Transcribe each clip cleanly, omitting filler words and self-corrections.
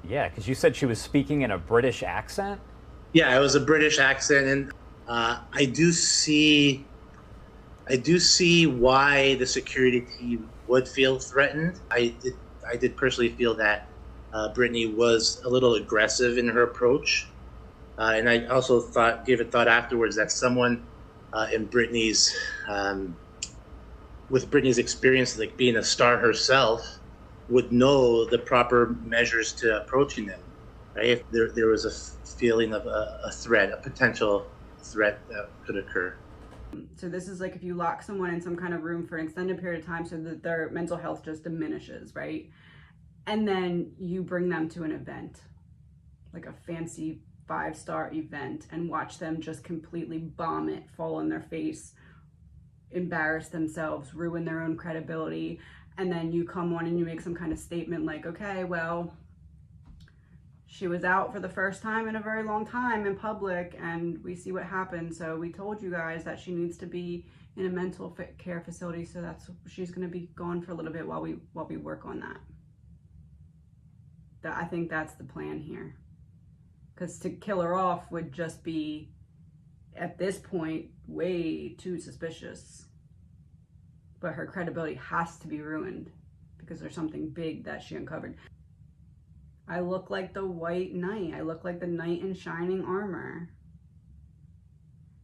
Yeah, because you said she was speaking in a British accent. Yeah, it was a British accent, and I do see why the security team would feel threatened. I did personally feel that Brittany was a little aggressive in her approach, and I also gave it thought afterwards that someone in um, with Brittany's experience, like being a star herself, would know the proper measures to approaching them. Right? If there was a feeling of a threat, a potential threat that could occur. So this is like if you lock someone in some kind of room for an extended period of time so that their mental health just diminishes, right? And then you bring them to an event, like a fancy 5-star event, and watch them just completely bomb it, fall on their face, embarrass themselves, ruin their own credibility. And then you come on and you make some kind of statement like, okay, well, she was out for the first time in a very long time in public and we see what happened. So we told you guys that she needs to be in a mental care facility. So she's going to be gone for a little bit while we work on that. I think that's the plan here. Because to kill her off would just be, at this point, way too suspicious. But her credibility has to be ruined because there's something big that she uncovered. I look like the white knight. I look like the knight in shining armor.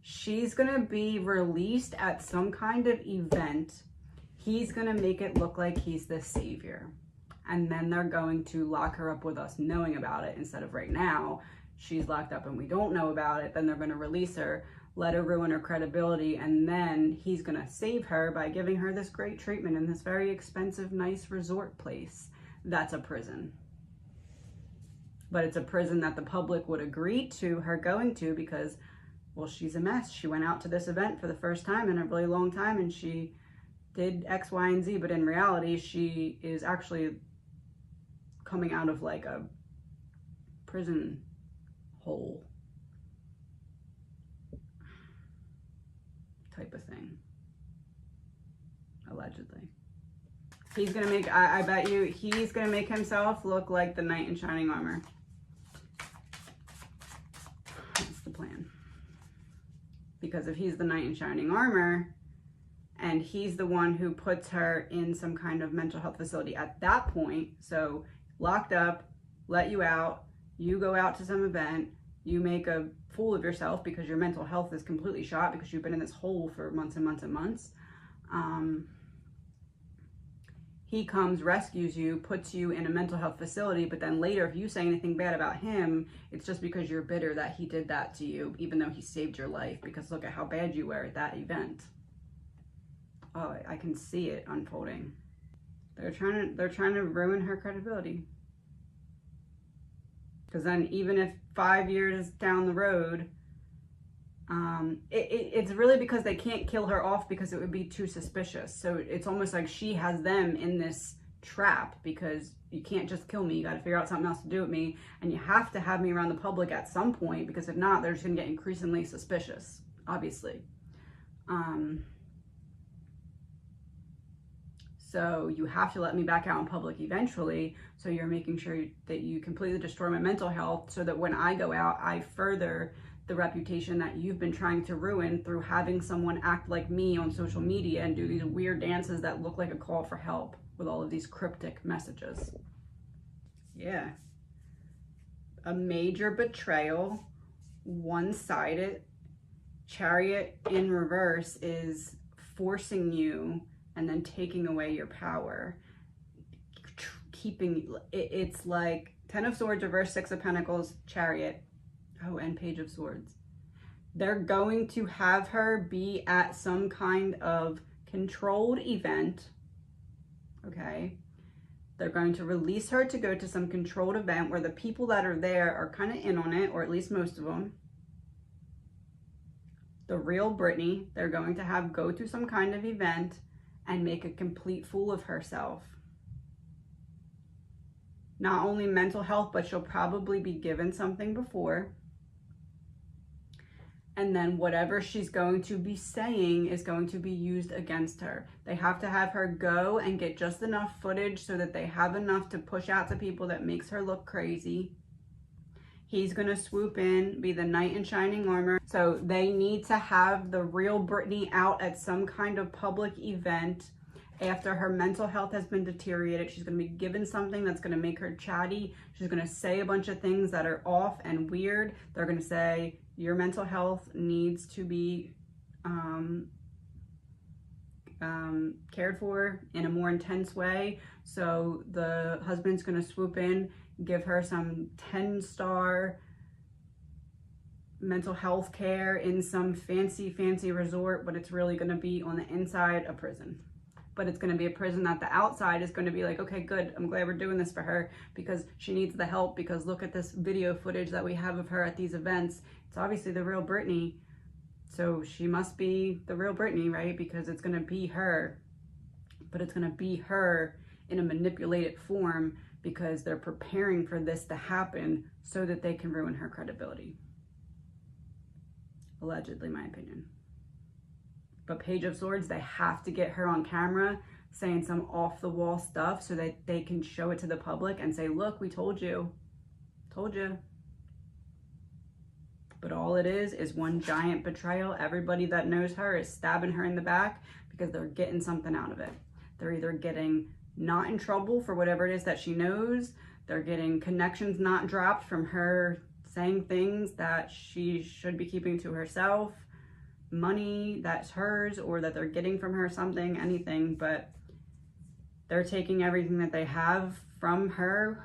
She's gonna be released at some kind of event. He's gonna make it look like he's the savior. And then they're going to lock her up with us knowing about it instead of right now. She's locked up and we don't know about it. Then they're gonna release her, let her ruin her credibility, and then he's gonna save her by giving her this great treatment in this very expensive, nice resort place. That's a prison. But it's a prison that the public would agree to her going to because, well, she's a mess. She went out to this event for the first time in a really long time and she did X, Y, and Z, but in reality, she is actually coming out of like a prison hole type of thing, allegedly. He's gonna make, I bet you, he's gonna make himself look like the knight in shining armor. That's the plan. Because if he's the knight in shining armor, and he's the one who puts her in some kind of mental health facility at that point, so locked up, let you out, you go out to some event, you make a fool of yourself because your mental health is completely shot because you've been in this hole for months and months and months. He comes, rescues you, puts you in a mental health facility, but then later if you say anything bad about him, it's just because you're bitter that he did that to you, even though he saved your life, because look at how bad you were at that event. Oh, I can see it unfolding. They're trying to ruin her credibility. Because then even if 5 years down the road, it's really because they can't kill her off because it would be too suspicious. So it's almost like she has them in this trap because you can't just kill me. You got to figure out something else to do with me. And you have to have me around the public at some point because if not, they're just going to get increasingly suspicious, obviously. So you have to let me back out in public eventually. So you're making sure that you completely destroy my mental health so that when I go out, I further the reputation that you've been trying to ruin through having someone act like me on social media and do these weird dances that look like a call for help with all of these cryptic messages. Yeah. A major betrayal, one-sided. Chariot in reverse is forcing you and then taking away your power, keeping it's like 10 of Swords reverse, 6 of Pentacles, Chariot, oh, and Page of Swords. They're going to have her be at some kind of controlled event, okay? They're going to release her to go to some controlled event where the people that are there are kind of in on it, or at least most of them. The real Brittany, they're going to have go to some kind of event and make a complete fool of herself. Not only mental health, but she'll probably be given something before. And then whatever she's going to be saying is going to be used against her. They have to have her go and get just enough footage so that they have enough to push out to people that makes her look crazy. He's going to swoop in, be the knight in shining armor. So they need to have the real BRITNEY out at some kind of public event after her mental health has been deteriorated. She's going to be given something that's going to make her chatty. She's going to say a bunch of things that are off and weird. They're going to say, your mental health needs to be cared for in a more intense way. So the husband's going to swoop in, give her some 10-star mental health care in some fancy resort, but it's really going to be on the inside a prison. But it's going to be a prison that the outside is going to be like, okay, good, I'm glad we're doing this for her because she needs the help, because look at this video footage that we have of her at these events. It's obviously the real BRITNEY, so she must be the real BRITNEY, right? Because it's going to be her, but it's going to be her in a manipulated form because they're preparing for this to happen so that they can ruin her credibility. Allegedly, my opinion. But Page of Swords, they have to get her on camera saying some off-the-wall stuff so that they can show it to the public and say, look, we told you. Told you. But all it is one giant betrayal. Everybody that knows her is stabbing her in the back because they're getting something out of it. They're either getting not in trouble for whatever it is that she knows. They're getting connections not dropped from her saying things that she should be keeping to herself. Money that's hers, or that they're getting from her, something, anything, but they're taking everything that they have from her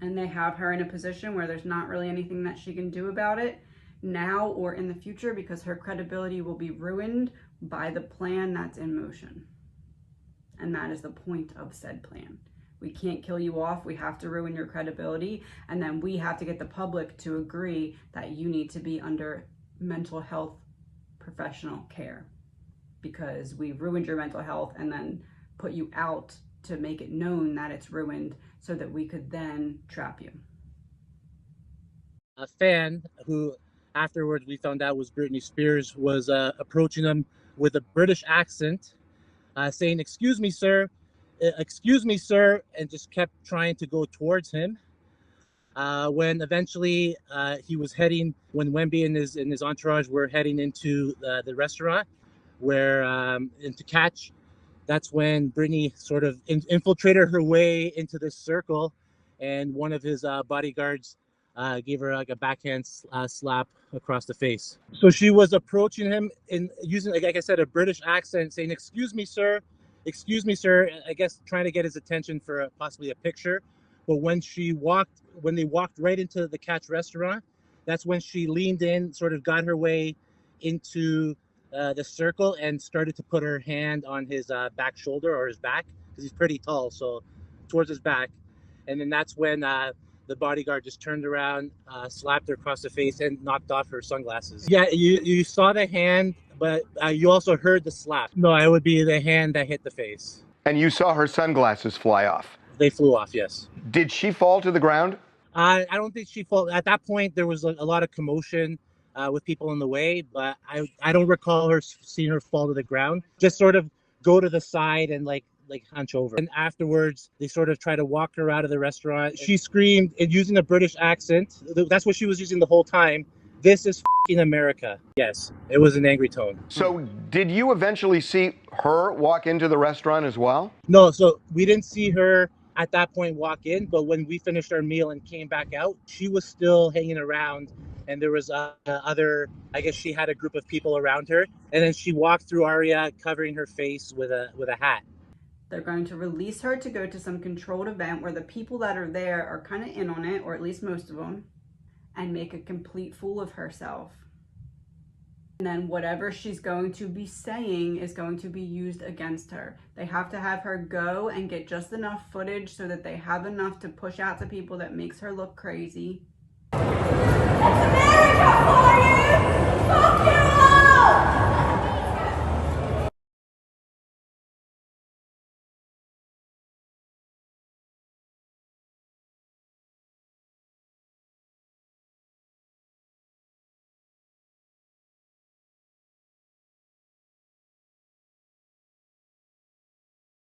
and they have her in a position where there's not really anything that she can do about it now or in the future, because her credibility will be ruined by the plan that's in motion. And that is the point of said plan. We can't kill you off. We have to ruin your credibility. And then we have to get the public to agree that you need to be under mental health professional care, because we ruined your mental health and then put you out to make it known that it's ruined so that we could then trap you. A fan who afterwards we found out was Britney Spears was approaching him with a British accent, saying, excuse me, sir, and just kept trying to go towards him. When eventually he was heading, when Wemby and his entourage were heading into the restaurant where to catch, that's when Britney sort of infiltrated her way into this circle, and one of his bodyguards gave her like a backhand slap across the face. So she was approaching him in using, like I said, a British accent, saying, excuse me, sir, I guess trying to get his attention for possibly a picture. But when they walked right into the Catch restaurant, that's when she leaned in, sort of got her way into the circle and started to put her hand on his back shoulder, or his back, because he's pretty tall, so towards his back. And then that's when the bodyguard just turned around, slapped her across the face, and knocked off her sunglasses. Yeah, you saw the hand, but you also heard the slap. No, it would be the hand that hit the face. And you saw her sunglasses fly off? They flew off, yes. Did she fall to the ground? I don't think she fell. At that point, there was a lot of commotion with people in the way, but I don't recall seeing her fall to the ground. Just sort of go to the side and like hunch over. And afterwards, they sort of try to walk her out of the restaurant. She screamed, and using a British accent. That's what she was using the whole time. This is f***ing America. Yes, it was an angry tone. So did you eventually see her walk into the restaurant as well? No, so we didn't see her at that point walk in, but when we finished our meal and came back out, she was still hanging around, and there was I guess she had a group of people around her, and then she walked through Aria covering her face with a hat. They're going to release her to go to some controlled event where the people that are there are kind of in on it, or at least most of them, and make a complete fool of herself. And then whatever she's going to be saying is going to be used against her. They have to have her go and get just enough footage so that they have enough to push out to people that makes her look crazy. It's America for you! Fuck you!